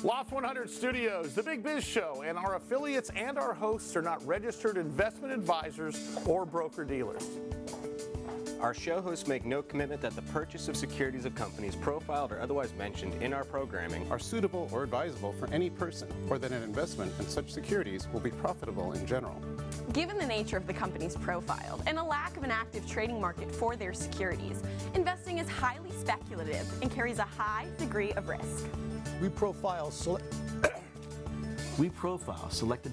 Loft 100 Studios, The Big Biz Show, and our affiliates and our hosts are not registered investment advisors or broker-dealers. Our show hosts make no commitment that the purchase of securities of companies profiled or otherwise mentioned in our programming are suitable or advisable for any person, or that an investment in such securities will be profitable in general. Given the nature of the companies profiled and a lack of an active trading market for their securities, investing is highly speculative and carries a high degree of risk. We profile selected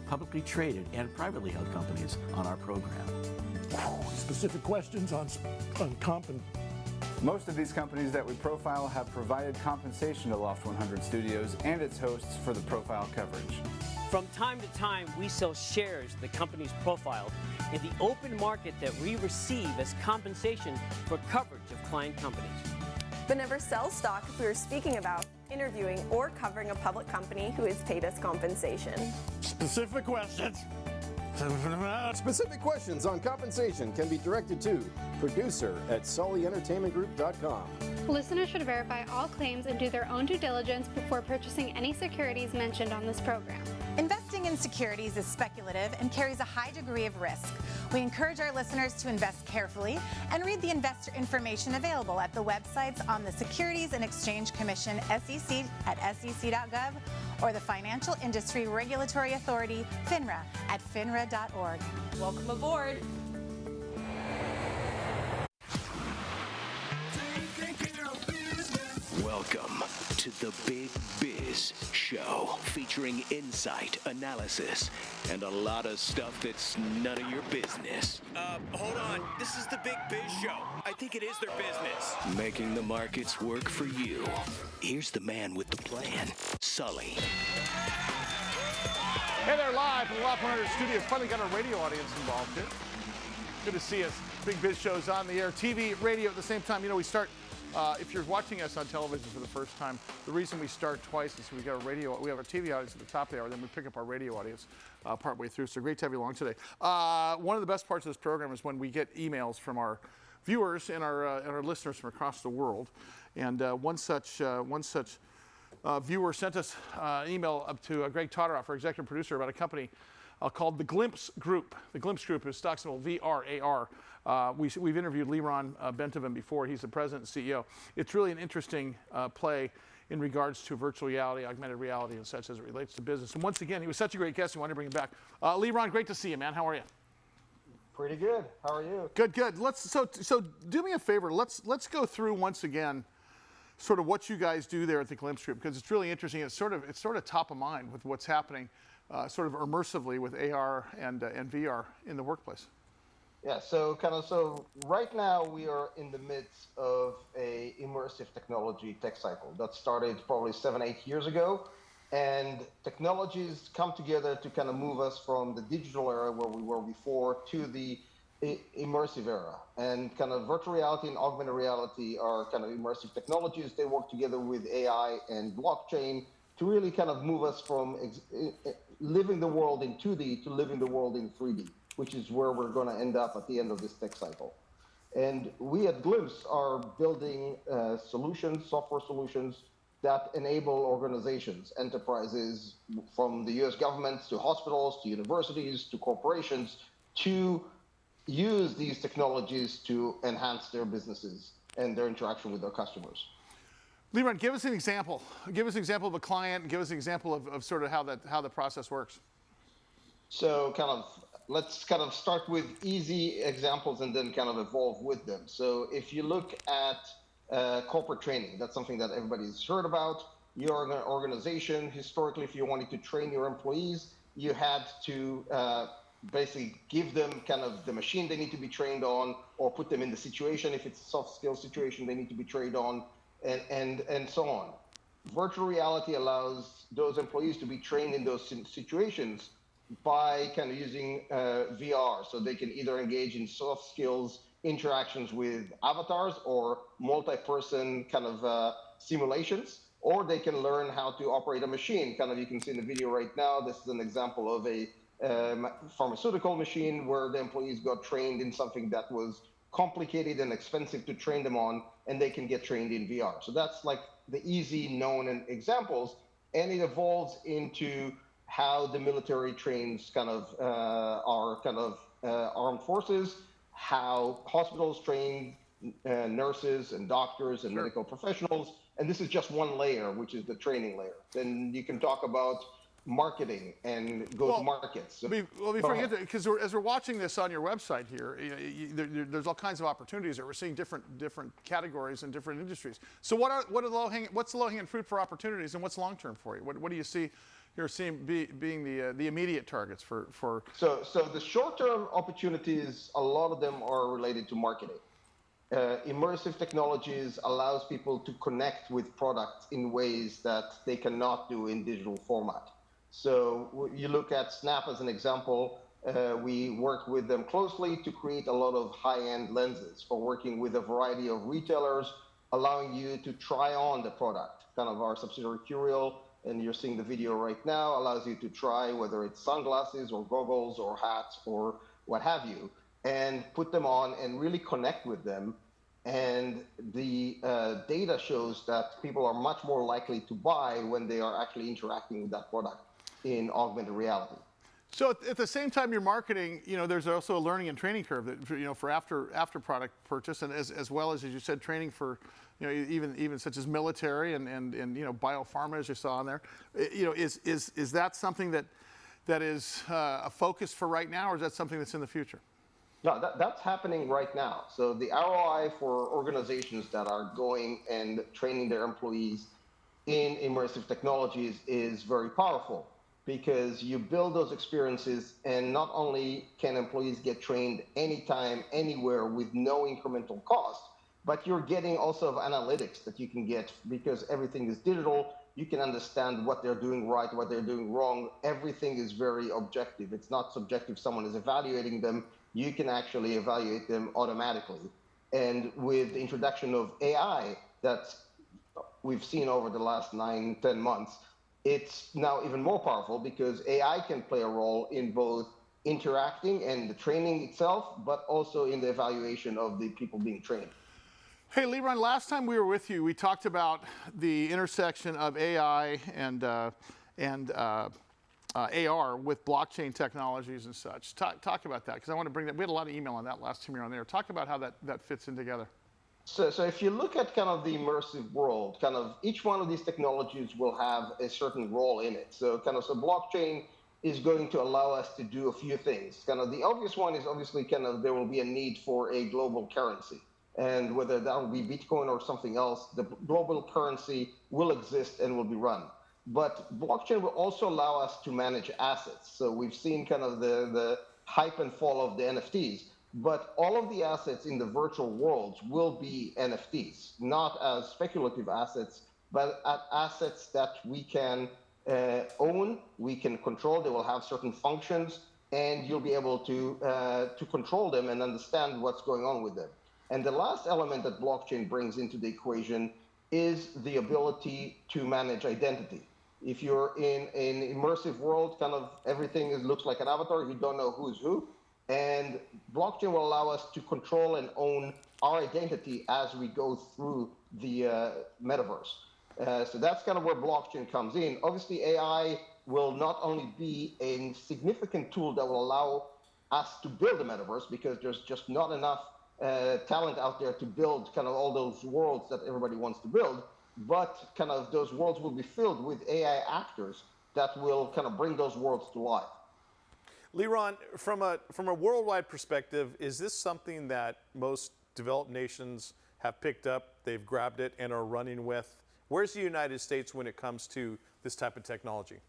publicly traded and privately held companies on our program. Specific questions on comp and most of these companies that we profile have provided compensation to Loft 100 Studios and its hosts for the profile coverage. From time to time, we sell shares of the companies profiled in the open market that we receive as compensation for coverage of client companies. But never sell stock if we are speaking about, interviewing, or covering a public company who has paid us compensation. specific questions. Specific questions on compensation can be directed to producer@sullyentertainmentgroup.com. Listeners should verify all claims and do their own due diligence before purchasing any securities mentioned on this program. Investing in securities is speculative and carries a high degree of risk. We encourage our listeners to invest carefully and read the investor information available at the websites on the Securities and Exchange Commission, SEC, at sec.gov, or the Financial Industry Regulatory Authority, FINRA, at finra.org. Welcome aboard. Welcome to the Big Biz Show, featuring insight, analysis, and a lot of stuff that's none of your business. Hold on. This is the Big Biz Show. I think it is their business. Making the markets work for you. Here's the man with the plan, Sully. Hey there, live from the Loft 100 Studios. Finally got our radio audience involved here. Good to see us. Big Biz Show's on the air. TV, radio at the same time. You know, we start... if you're watching us on television for the first time, the reason we start twice is we got a radio. We have our TV audience at the top of the hour, then we pick up our radio audience partway through. So great to have you along today. One of the best parts of this program is when we get emails from our viewers and our listeners from across the world. And one such viewer sent us an email up to Greg Todoroff, our executive producer, about a company called the Glimpse Group. The Glimpse Group is stock symbol VRAR. We've interviewed Lyron Bentovim before. He's the president and CEO. It's really an interesting play in regards to virtual reality, augmented reality, and such as it relates to business. And once again, he was such a great guest, we wanted to bring him back. Lyron, great to see you, man. How are you? Pretty good. How are you? Good, good. So do me a favor. Let's go through once again sort of what you guys do there at the Glimpse Group, because it's really interesting. It's sort of top of mind with what's happening sort of immersively with AR and VR in the workplace. Yeah, so right now we are in the midst of a immersive technology tech cycle that started probably 7-8 years ago, and technologies come together to kind of move us from the digital era where we were before to the immersive era. And kind of virtual reality and augmented reality are kind of immersive technologies. They work together with AI and blockchain to really kind of move us from living the world in 2D to living the world in 3D, which is where we're going to end up at the end of this tech cycle. And we at Glimpse are building solutions, software solutions that enable organizations, enterprises, from the US government to hospitals, to universities, to corporations, to use these technologies to enhance their businesses and their interaction with their customers. Lyron, give us an example. Give us an example of a client, and give us an example of sort of how the process works. So let's kind of start with easy examples and then kind of evolve with them. So if you look at corporate training, that's something that everybody's heard about. You're an organization. Historically, if you wanted to train your employees, you had to basically give them kind of the machine they need to be trained on, or put them in the situation. If it's a soft skill situation, they need to be trained on, and so on. Virtual reality allows those employees to be trained in those situations by kind of using VR. So they can either engage in soft skills interactions with avatars or multi-person kind of simulations, or they can learn how to operate a machine. Kind of, you can see in the video right now, this is an example of a pharmaceutical machine where the employees got trained in something that was complicated and expensive to train them on, and they can get trained in VR. So that's like the easy known examples. and it evolves into how the military trains kind of our kind of armed forces, how hospitals train nurses and doctors and medical professionals, and this is just one layer, which is the training layer. Then you can talk about marketing and go-to-markets. Before we get to, because as we're watching this on your website here, there's all kinds of opportunities that we're seeing different categories and different industries. So what's the low-hanging fruit for opportunities, and what's long-term for you? What do you see you're seeing being the immediate targets for? So the short-term opportunities, a lot of them are related to marketing. Immersive technologies allows people to connect with products in ways that they cannot do in digital format. So you look at Snap as an example. We work with them closely to create a lot of high-end lenses for working with a variety of retailers, allowing you to try on the product. Kind of our subsidiary Curial, and you're seeing the video right now, allows you to try whether it's sunglasses or goggles or hats or what have you, and put them on and really connect with them. And the data shows that people are much more likely to buy when they are actually interacting with that product in augmented reality. So at the same time you're marketing, there's also a learning and training curve that, for after product purchase, and as well as you said, training for, even such as military and biopharma, as you saw in there. Is that something that is a focus for right now, or is that something that's in the future? No, that's happening right now. So the ROI for organizations that are going and training their employees in immersive technologies is very powerful, because you build those experiences, and not only can employees get trained anytime, anywhere with no incremental cost, but you're getting also of analytics that you can get, because everything is digital. You can understand what they're doing right, what they're doing wrong. Everything is very objective. It's not subjective. Someone is evaluating them. You can actually evaluate them automatically. And with the introduction of AI that we've seen over the last 9-10 months, it's now even more powerful, because AI can play a role in both interacting and the training itself, but also in the evaluation of the people being trained. Hey, Lyron, last time we were with you, we talked about the intersection of AI and AR with blockchain technologies and such. Talk about that, because I want to bring that. We had a lot of email on that last time you were on there. Talk about how that fits in together. So if you look at kind of the immersive world, kind of each one of these technologies will have a certain role in it. So blockchain is going to allow us to do a few things. Kind of the obvious one is obviously there will be a need for a global currency. And whether that will be Bitcoin or something else, the global currency will exist and will be run. But blockchain will also allow us to manage assets. So we've seen kind of the hype and fall of the NFTs, but all of the assets in the virtual worlds will be NFTs, not as speculative assets, but assets that we can own, we can control. They will have certain functions, and you'll be able to control them and understand what's going on with them. And the last element that blockchain brings into the equation is the ability to manage identity. If you're in an immersive world, kind of everything looks like an avatar. You don't know who's who. And blockchain will allow us to control and own our identity as we go through the metaverse. So that's kind of where blockchain comes in. Obviously, AI will not only be a significant tool that will allow us to build a metaverse, because there's just not enough talent out there to build kind of all those worlds that everybody wants to build, but kind of those worlds will be filled with AI actors that will kind of bring those worlds to life. Lyron, from a worldwide perspective, is this something that most developed nations have picked up, they've grabbed it and are running with? Where's the United States when it comes to this type of technology?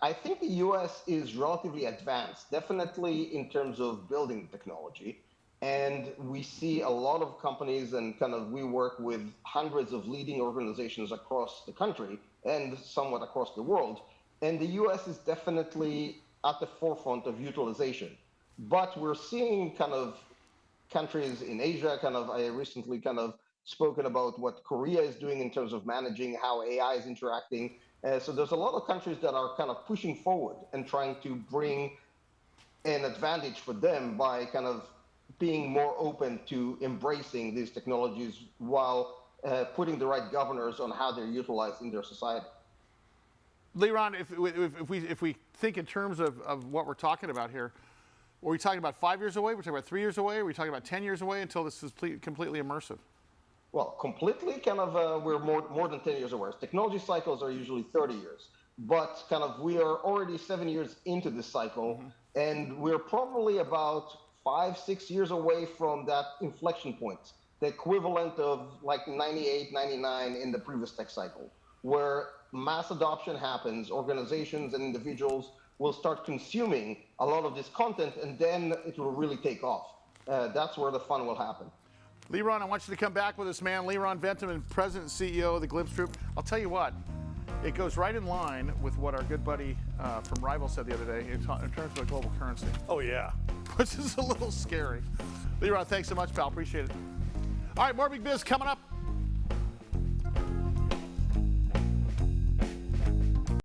I think the US is relatively advanced, definitely in terms of building technology. And we see a lot of companies, and kind of we work with hundreds of leading organizations across the country and somewhat across the world. And the US is definitely at the forefront of utilization. But we're seeing kind of countries in Asia, I recently spoken about what Korea is doing in terms of managing how AI is interacting. So there's a lot of countries that are kind of pushing forward and trying to bring an advantage for them by kind of being more open to embracing these technologies while putting the right governors on how they're utilized in their society. Lyron, if we think in terms of what we're talking about here, are we talking about 5 years away? We're talking about 3 years away? Are we talking about 10 years away until this is completely immersive? Well, completely, kind of, we're more than 10 years away. Technology cycles are usually 30 years, but kind of we are already 7 years into this cycle, and we're probably about 5-6 years away from that inflection point, the equivalent of like 98, 99 in the previous tech cycle, where mass adoption happens, organizations and individuals will start consuming a lot of this content, and then it will really take off. That's where the fun will happen. Lyron, I want you to come back with us, man. Lyron Bentovim, President and CEO of the Glimpse Group. I'll tell you what, it goes right in line with what our good buddy from Rival said the other day in terms of a global currency. Oh, yeah. Which is a little scary. Lyron, thanks so much, pal. Appreciate it. All right, more Big Biz coming up.